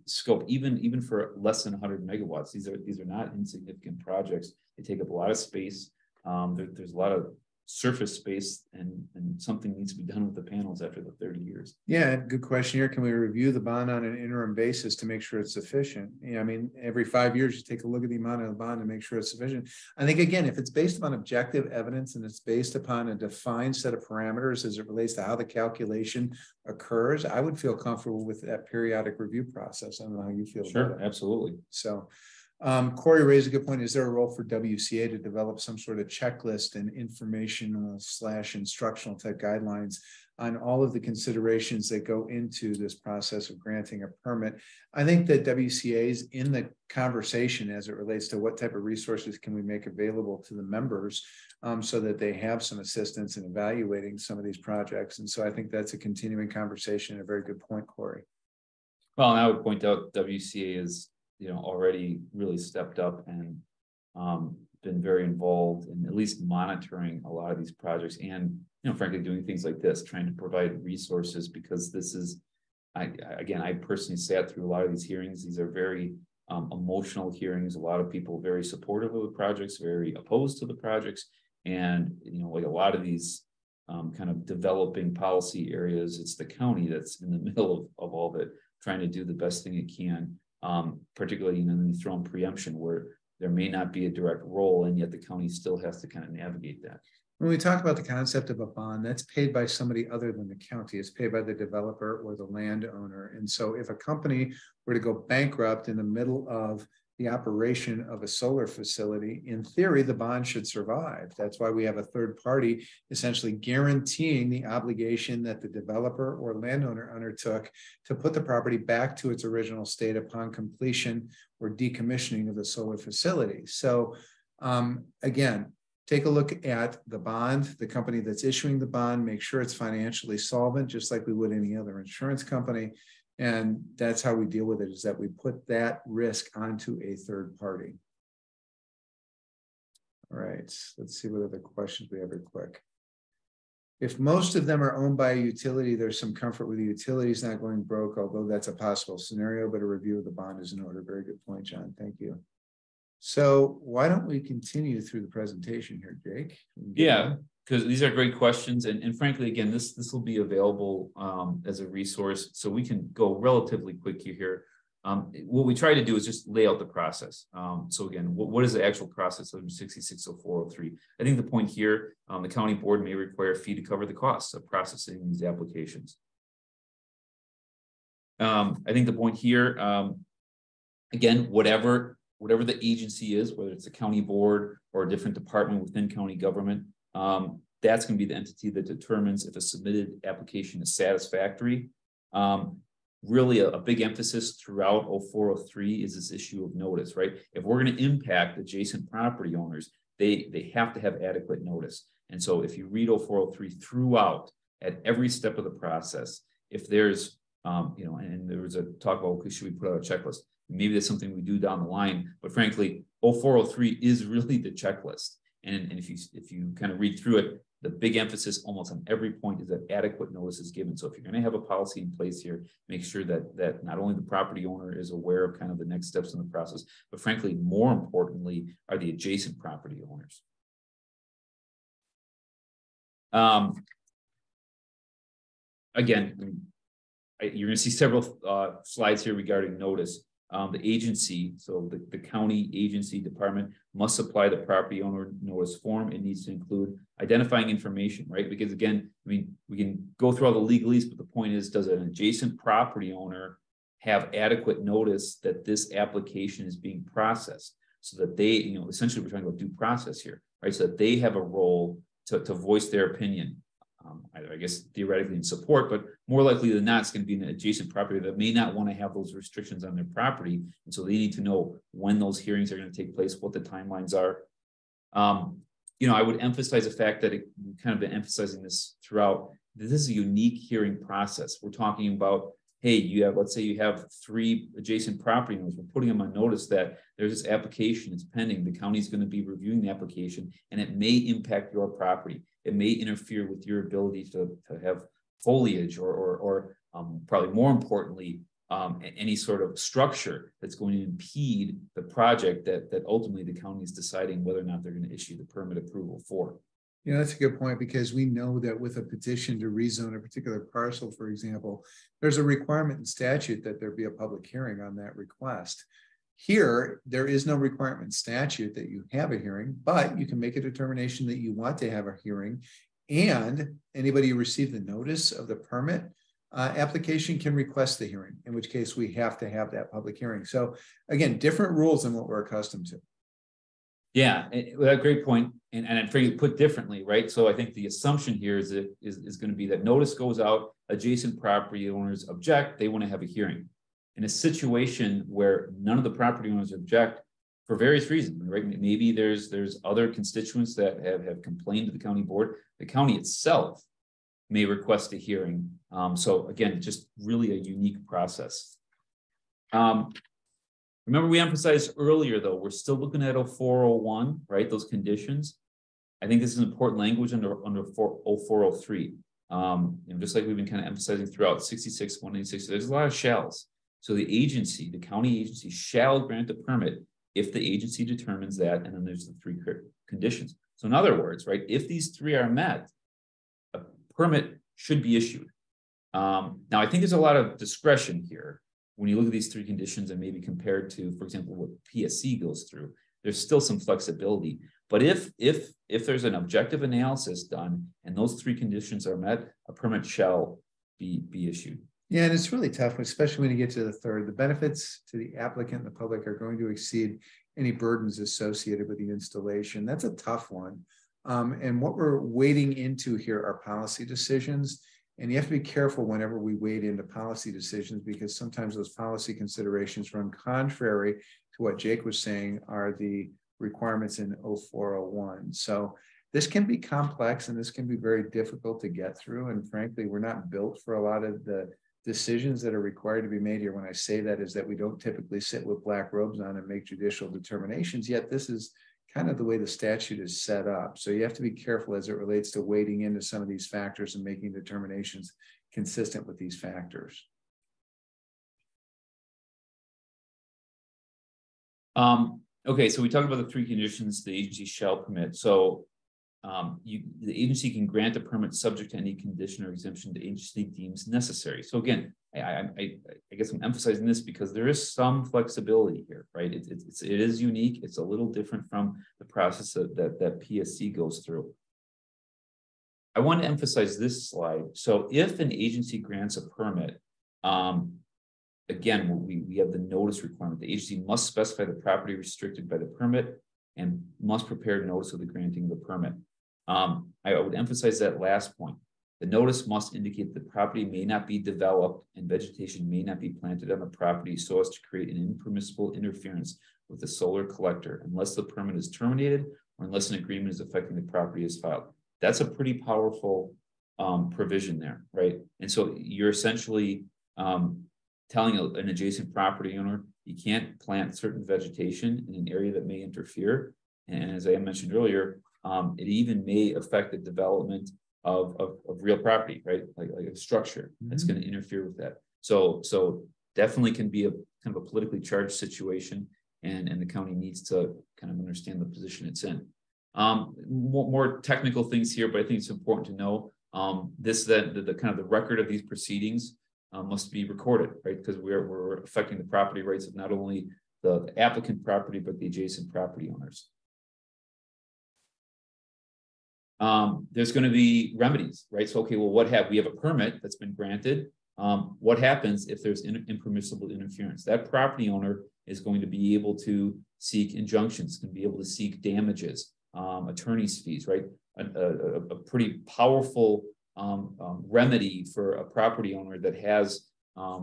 scope, even for less than 100 megawatts. These are not insignificant projects. They take up a lot of space. There's a lot of surface space, and something needs to be done with the panels after the 30 years. Yeah, good question here. Can we review the bond on an interim basis to make sure it's sufficient? I mean, every 5 years, you take a look at the amount of the bond to make sure it's sufficient. I think, again, if it's based upon objective evidence and it's based upon a defined set of parameters as it relates to how the calculation occurs, I would feel comfortable with that periodic review process. I don't know how you feel. Sure, about it. absolutely. So, Corey raised a good point. Is there a role for WCA to develop some sort of checklist and informational / instructional type guidelines on all of the considerations that go into this process of granting a permit? I think that WCA is in the conversation as it relates to what type of resources can we make available to the members, so that they have some assistance in evaluating some of these projects. And so I think that's a continuing conversation. A very good point, Corey. Well, and I would point out WCA is, already really stepped up and been very involved in at least monitoring a lot of these projects, and frankly doing things like this, trying to provide resources, because this is, I personally sat through a lot of these hearings. These are very emotional hearings. A lot of people very supportive of the projects, very opposed to the projects, and like a lot of these kind of developing policy areas, it's the county that's in the middle of all of it, trying to do the best thing it can. Particularly, then you throw in preemption, where there may not be a direct role, and yet the county still has to kind of navigate that. When we talk about the concept of a bond, that's paid by somebody other than the county. It's paid by the developer or the landowner. And so if a company were to go bankrupt in the middle of the operation of a solar facility, in theory, the bond should survive. That's why we have a third party essentially guaranteeing the obligation that the developer or landowner undertook to put the property back to its original state upon completion or decommissioning of the solar facility. So again, take a look at the bond, the company that's issuing the bond, make sure it's financially solvent, just like we would any other insurance company. And that's how we deal with it, is that we put that risk onto a third party. All right, let's see what other questions we have real quick. If most of them are owned by a utility, there's some comfort with the utilities not going broke, although that's a possible scenario, but a review of the bond is in order. Very good point, John. Thank you. So why don't we continue through the presentation here, Jake? Yeah, because these are great questions, and frankly, again, this will be available as a resource, so we can go relatively quick here. What we try to do is just lay out the process. So again, what is the actual process of 660403? I think the point here, the county board may require a fee to cover the costs of processing these applications. I think the point here, again, whatever the agency is, whether it's a county board or a different department within county government, that's going to be the entity that determines if a submitted application is satisfactory. Really a big emphasis throughout 0403 is this issue of notice, right? If we're going to impact adjacent property owners, they have to have adequate notice. And so if you read 0403 throughout at every step of the process, if there's, and there was a talk about, okay, should we put out a checklist? Maybe that's something we do down the line, but frankly, 0403 is really the checklist. And if you kind of read through it, the big emphasis almost on every point is that adequate notice is given. So if you're going to have a policy in place here, make sure that not only the property owner is aware of kind of the next steps in the process, but frankly, more importantly, are the adjacent property owners. Again, you're going to see several slides here regarding notice. The agency, so the county agency department must supply the property owner notice form. It needs to include identifying information, right? Because again, I mean, we can go through all the legalese, but the point is, does an adjacent property owner have adequate notice that this application is being processed, so that they, essentially we're talking about due process here, right? So that they have a role to voice their opinion. I guess theoretically in support, but more likely than not, it's going to be an adjacent property that may not want to have those restrictions on their property. And so they need to know when those hearings are going to take place, what the timelines are. I would emphasize the fact that we've kind of been emphasizing this throughout. This is a unique hearing process. We're talking about hey, let's say you have 3 adjacent property owners, we're putting them on notice that there's this application, it's pending, the county's going to be reviewing the application, and it may impact your property. It may interfere with your ability to have foliage or probably more importantly, any sort of structure that's going to impede the project that ultimately the county is deciding whether or not they're going to issue the permit approval for. Yeah, that's a good point, because we know that with a petition to rezone a particular parcel, for example, there's a requirement in statute that there be a public hearing on that request. Here, there is no requirement in statute that you have a hearing, but you can make a determination that you want to have a hearing, and anybody who received the notice of the permit application can request the hearing, in which case we have to have that public hearing. So again, different rules than what we're accustomed to. Yeah, a great point. And I'm afraid to put differently, right? So I think the assumption here is going to be that notice goes out, adjacent property owners object, they want to have a hearing. In a situation where none of the property owners object for various reasons, right? Maybe there's other constituents that have complained to the county board. The county itself may request a hearing. So again, just really a unique process. Remember, we emphasized earlier, though, we're still looking at 0401, right? Those conditions. I think this is important language under 0403. Just like we've been kind of emphasizing throughout 66, 186, there's a lot of shalls. So the agency, the county agency, shall grant a permit if the agency determines that, and then there's the 3 conditions. So in other words, right, if these 3 are met, a permit should be issued. Now, I think there's a lot of discretion here. When you look at these 3 conditions and maybe compared to, for example, what PSC goes through, there's still some flexibility. But if there's an objective analysis done and those 3 conditions are met, a permit shall be issued. Yeah, and it's really tough, especially when you get to the 3rd. The benefits to the applicant and the public are going to exceed any burdens associated with the installation. That's a tough one. And what we're wading into here are policy decisions. And you have to be careful whenever we wade into policy decisions, because sometimes those policy considerations run contrary to what Jake was saying are the requirements in 0401. So this can be complex and this can be very difficult to get through. And frankly, we're not built for a lot of the decisions that are required to be made here. When I say that, is that we don't typically sit with black robes on and make judicial determinations, yet this is kind of the way the statute is set up. So you have to be careful as it relates to wading into some of these factors and making determinations consistent with these factors. Okay, so we talked about the 3 conditions the agency shall permit. So the agency can grant a permit subject to any condition or exemption the agency deems necessary. So again, I guess I'm emphasizing this because there is some flexibility here, right? It is unique. It's a little different from the process that PSC goes through. I want to emphasize this slide. So if an agency grants a permit, again, we have the notice requirement. The agency must specify the property restricted by the permit and must prepare notice of the granting of the permit. I would emphasize that last point. The notice must indicate the property may not be developed and vegetation may not be planted on the property so as to create an impermissible interference with the solar collector unless the permit is terminated or unless an agreement is affecting the property is filed. That's a pretty powerful provision there, right? And so you're essentially telling an adjacent property owner you can't plant certain vegetation in an area that may interfere. And as I mentioned earlier, it even may affect the development of real property, right? Like a structure that's going to interfere with that. So definitely can be a kind of a politically charged situation, and the county needs to kind of understand the position it's in. More technical things here, but I think it's important to know the kind of the record of these proceedings must be recorded, right? Because we're affecting the property rights of not only the applicant property, but the adjacent property owners. There's going to be remedies, right? So, okay, well, we have a permit that's been granted. What happens if there's impermissible interference? That property owner is going to be able to seek injunctions, going to be able to seek damages, attorney's fees, right? A pretty powerful remedy for a property owner that has a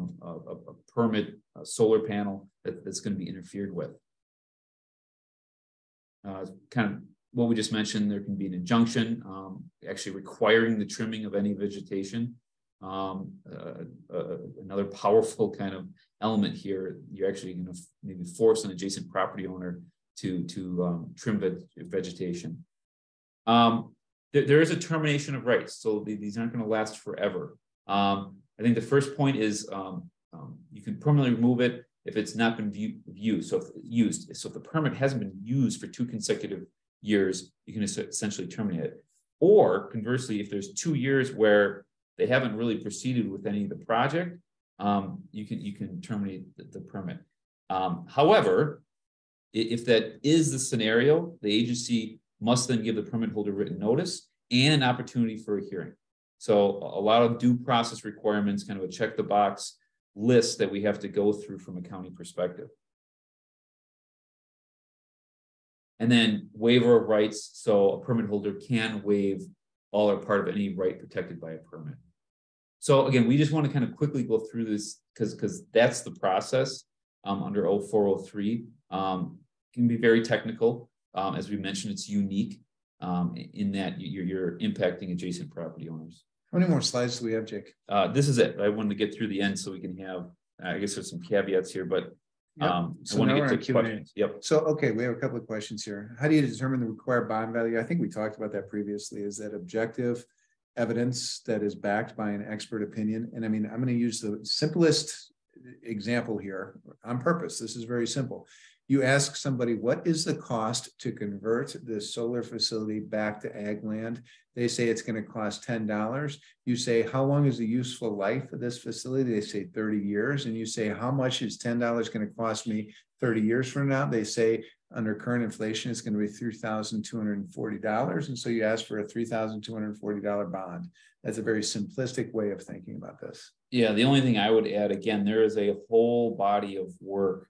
permit, a solar panel that's going to be interfered with. Kind of what we just mentioned, there can be an injunction actually requiring the trimming of any vegetation. another powerful kind of element here. You're actually going to maybe force an adjacent property owner to trim vegetation. There is a termination of rights, so these aren't going to last forever. I think the first point is you can permanently remove it if it's not been used. So if the permit hasn't been used for 2 consecutive years, you can essentially terminate it. Or conversely, if there's 2 years where they haven't really proceeded with any of the project, you can terminate the permit. However, if that is the scenario, the agency must then give the permit holder written notice and an opportunity for a hearing. So a lot of due process requirements, kind of a check the box list that we have to go through from a county perspective. And then waiver of rights. So a permit holder can waive all or part of any right protected by a permit. So again, we just want to kind of quickly go through this because that's the process under 0403. Can be very technical. As we mentioned, it's unique in that you're impacting adjacent property owners. How many more slides do we have, Jake? This is it. I wanted to get through the end so we can have, I guess there's some caveats here, but So I want now to we're get on to Q&A. questions. Yep. So, okay, we have a couple of questions here. How do you determine the required bond value? I think we talked about that previously. Is that objective evidence that is backed by an expert opinion? And I mean, I'm going to use the simplest example here on purpose. This is very simple. You ask somebody, what is the cost to convert this solar facility back to ag land? They say it's going to cost $10. You say, how long is the useful life of this facility? They say 30 years. And you say, how much is $10 going to cost me 30 years from now? They say, under current inflation, it's going to be $3,240. And so you ask for a $3,240 bond. That's a very simplistic way of thinking about this. Yeah, the only thing I would add, again, there is a whole body of work.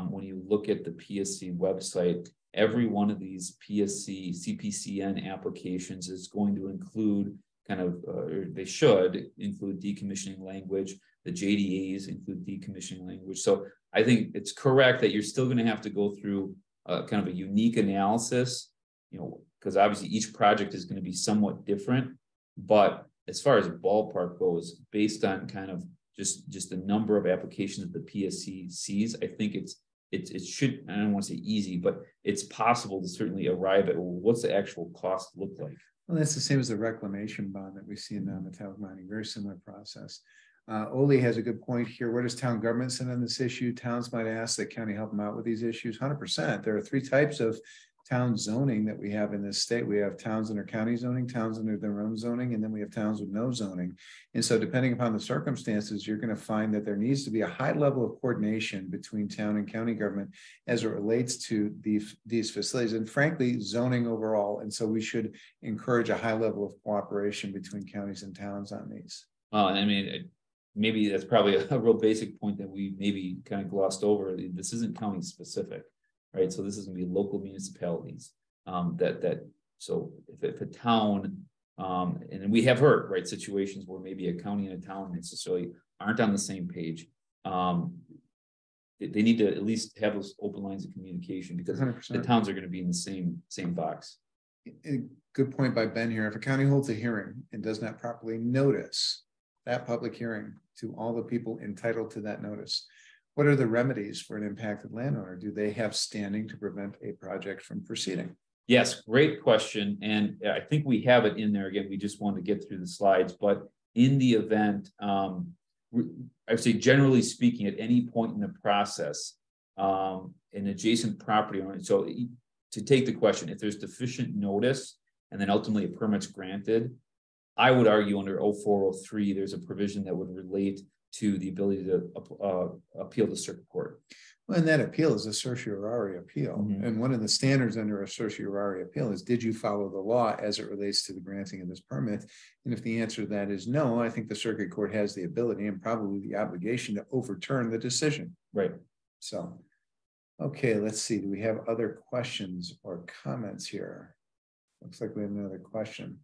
When you look at the PSC website, every one of these PSC CPCN applications is going to include kind of, or they should include decommissioning language. The JDAs include decommissioning language. So I think it's correct that you're still going to have to go through kind of a unique analysis, because obviously each project is going to be somewhat different. But as far as ballpark goes, based on kind of just the number of applications that the PSC sees, I think it should, I don't want to say easy, but it's possible to certainly arrive at, well, what's the actual cost look like? Well, that's the same as the reclamation bond that we see in non-metallic mining, very similar process. Oli has a good point here. Where does town government stand on this issue? Towns might ask that county help them out with these issues. 100%. There are 3 types of town zoning that we have in this state. We have towns under county zoning, towns under their own zoning, and then we have towns with no zoning. And so depending upon the circumstances, you're going to find that there needs to be a high level of coordination between town and county government as it relates to these facilities and frankly, zoning overall. And so we should encourage a high level of cooperation between counties and towns on these. I mean, maybe that's probably a real basic point that we maybe kind of glossed over. This isn't county specific. Right, so this is going to be local municipalities. So if a town, and we have heard situations where maybe a county and a town necessarily aren't on the same page. They need to at least have those open lines of communication because 100%. The towns are going to be in the same box. A good point by Ben here. If a county holds a hearing and does not properly notice that public hearing to all the people entitled to that notice, what are the remedies for an impacted landowner? Do they have standing to prevent a project from proceeding? Yes, great question. And I think we have it in there. Again, we just want to get through the slides, but in the event, I would say generally speaking, at any point in the process, an adjacent property owner, so to take the question, if there's deficient notice and then ultimately a permit's granted, I would argue under 0403, there's a provision that would relate to the ability to appeal to circuit court. Well, and that appeal is a certiorari appeal. Mm-hmm. And one of the standards under a certiorari appeal is, did you follow the law as it relates to the granting of this permit? And if the answer to that is no, I think the circuit court has the ability and probably the obligation to overturn the decision. Right. So, okay, let's see. Do we have other questions or comments here? Looks like we have another question.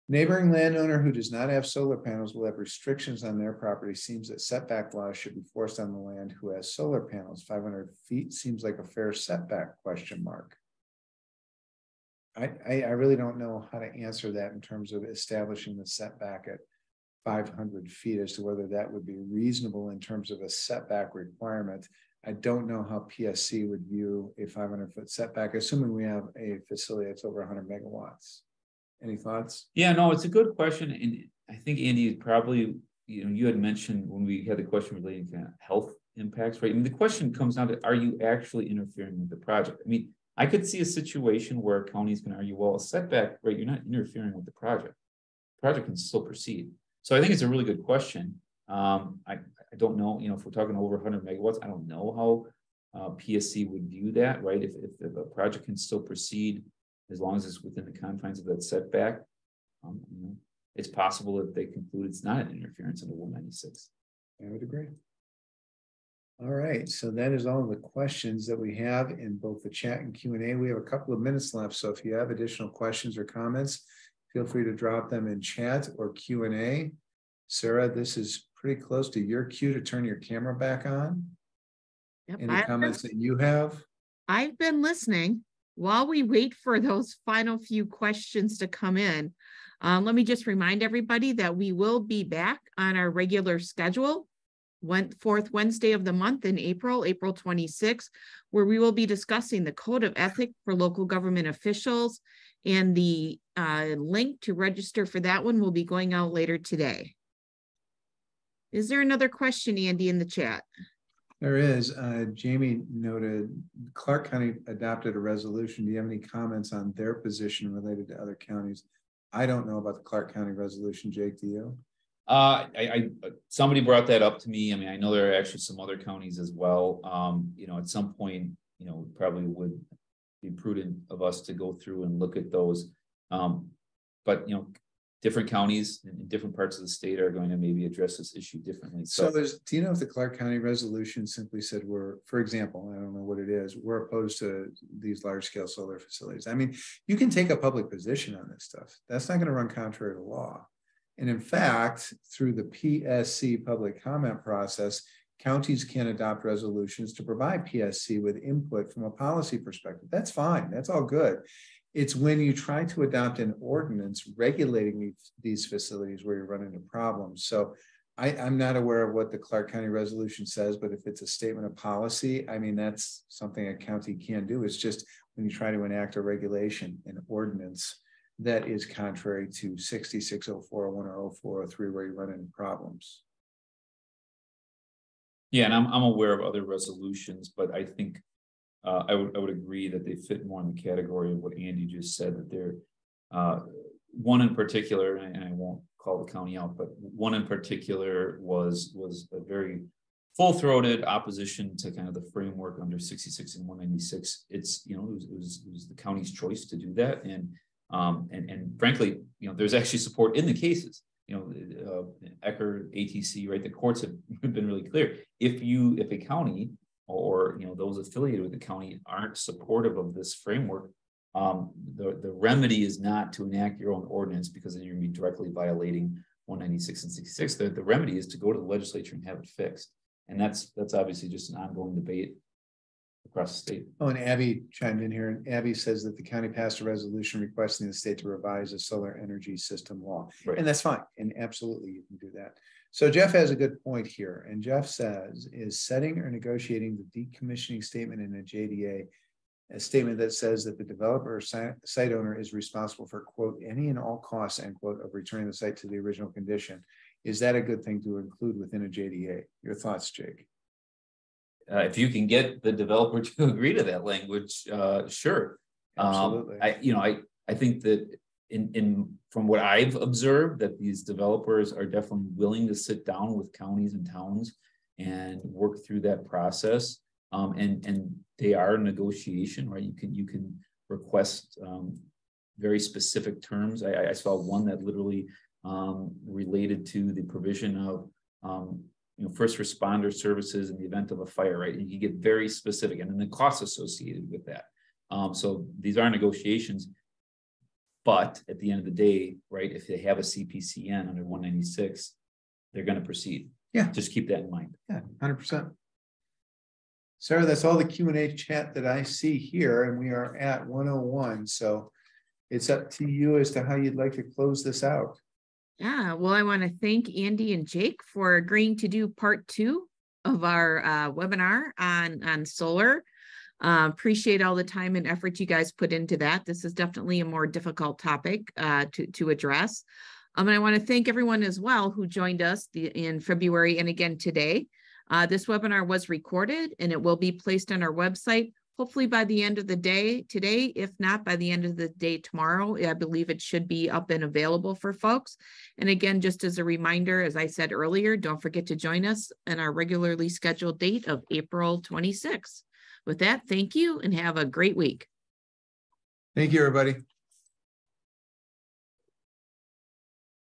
Neighboring landowner who does not have solar panels will have restrictions on their property. Seems that setback laws should be forced on the land who has solar panels. 500 feet seems like a fair setback, ? I really don't know how to answer that in terms of establishing the setback at 500 feet as to whether that would be reasonable in terms of a setback requirement. I don't know how PSC would view a 500-foot setback, assuming we have a facility that's over 100 megawatts. Any thoughts? Yeah, no, it's a good question. And I think Andy probably, you had mentioned when we had the question relating to health impacts, right? I mean, the question comes down to, are you actually interfering with the project? I mean, I could see a situation where counties can argue, well, a setback, right? You're not interfering with the project. The project can still proceed. So I think it's a really good question. I don't know, if we're talking over 100 megawatts, I don't know how PSC would view that, right? If a project can still proceed as long as it's within the confines of that setback, it's possible that they conclude it's not an interference under 196. I would agree. All right, so that is all the questions that we have in both the chat and Q&A. We have a couple of minutes left, so if you have additional questions or comments, feel free to drop them in chat or Q&A. Sarah, this is pretty close to your cue to turn your camera back on. Yep, Any comments that you have? I've been listening while we wait for those final few questions to come in. Let me just remind everybody that we will be back on our regular schedule, fourth Wednesday of the month in April 26th, where we will be discussing the Code of Ethics for local government officials, and the link to register for that one will be going out later today. Is there another question, Andy, in the chat? There is. Jamie noted Clark County adopted a resolution. Do you have any comments on their position related to other counties? I don't know about the Clark County resolution. Jake, do you? Somebody brought that up to me. I mean, I know there are actually some other counties as well. At some point, probably would be prudent of us to go through and look at those. But different counties in different parts of the state are going to maybe address this issue differently. So do you know if the Clark County resolution simply said for example, I don't know what it is, we're opposed to these large scale solar facilities? I mean, you can take a public position on this stuff. That's not going to run contrary to law. And in fact, through the PSC public comment process, counties can adopt resolutions to provide PSC with input from a policy perspective. That's fine. That's all good. It's when you try to adopt an ordinance regulating these facilities where you run into problems. So I'm not aware of what the Clark County resolution says, but if it's a statement of policy, I mean, that's something a county can do. It's just when you try to enact a regulation, an ordinance that is contrary to 66, 0401 or 0403, where you run into problems. Yeah, and I'm aware of other resolutions, but I think I would agree that they fit more in the category of what Andy just said, that they're one in particular, and I won't call the county out, but one in particular was a very full-throated opposition to kind of the framework under 66 and 196. It's it was the county's choice to do that, and frankly, there's actually support in the cases. Ecker, ATC, right? The courts have been really clear. If a county or those affiliated with the county aren't supportive of this framework, the remedy is not to enact your own ordinance, because then you're going to be directly violating 196 and 66. The remedy is to go to the legislature and have it fixed, and that's obviously just an ongoing debate across the state. Oh, and Abby chimed in here, and Abby says that the county passed a resolution requesting the state to revise the solar energy system law. Right. And that's fine, and absolutely you can do that. So Jeff has a good point here, and Jeff says, is setting or negotiating the decommissioning statement in a JDA a statement that says that the developer or site owner is responsible for, quote, any and all costs, end quote, of returning the site to the original condition. Is that a good thing to include within a JDA? Your thoughts, Jake? If you can get the developer to agree to that language, sure. Absolutely. I think that from what I've observed, that these developers are definitely willing to sit down with counties and towns and work through that process. And they are in negotiation, right? You can request very specific terms. I saw one that literally related to the provision of first responder services in the event of a fire, right? And you get very specific, and then the costs associated with that. So these are negotiations, but at the end of the day, right, if they have a CPCN under 196, they're going to proceed. Yeah. Just keep that in mind. Yeah, 100%. Sarah, that's all the Q&A chat that I see here, and we are at 1:01. So it's up to you as to how you'd like to close this out. Yeah, well, I want to thank Andy and Jake for agreeing to do part 2 of our webinar on solar. Appreciate all the time and effort you guys put into that. This is definitely a more difficult topic to address. And I want to thank everyone as well who joined us in February and again today. This webinar was recorded and it will be placed on our website, hopefully by the end of the day today. If not, by the end of the day tomorrow. I believe it should be up and available for folks. And again, just as a reminder, as I said earlier, don't forget to join us on our regularly scheduled date of April 26th. With that, thank you and have a great week. Thank you, everybody.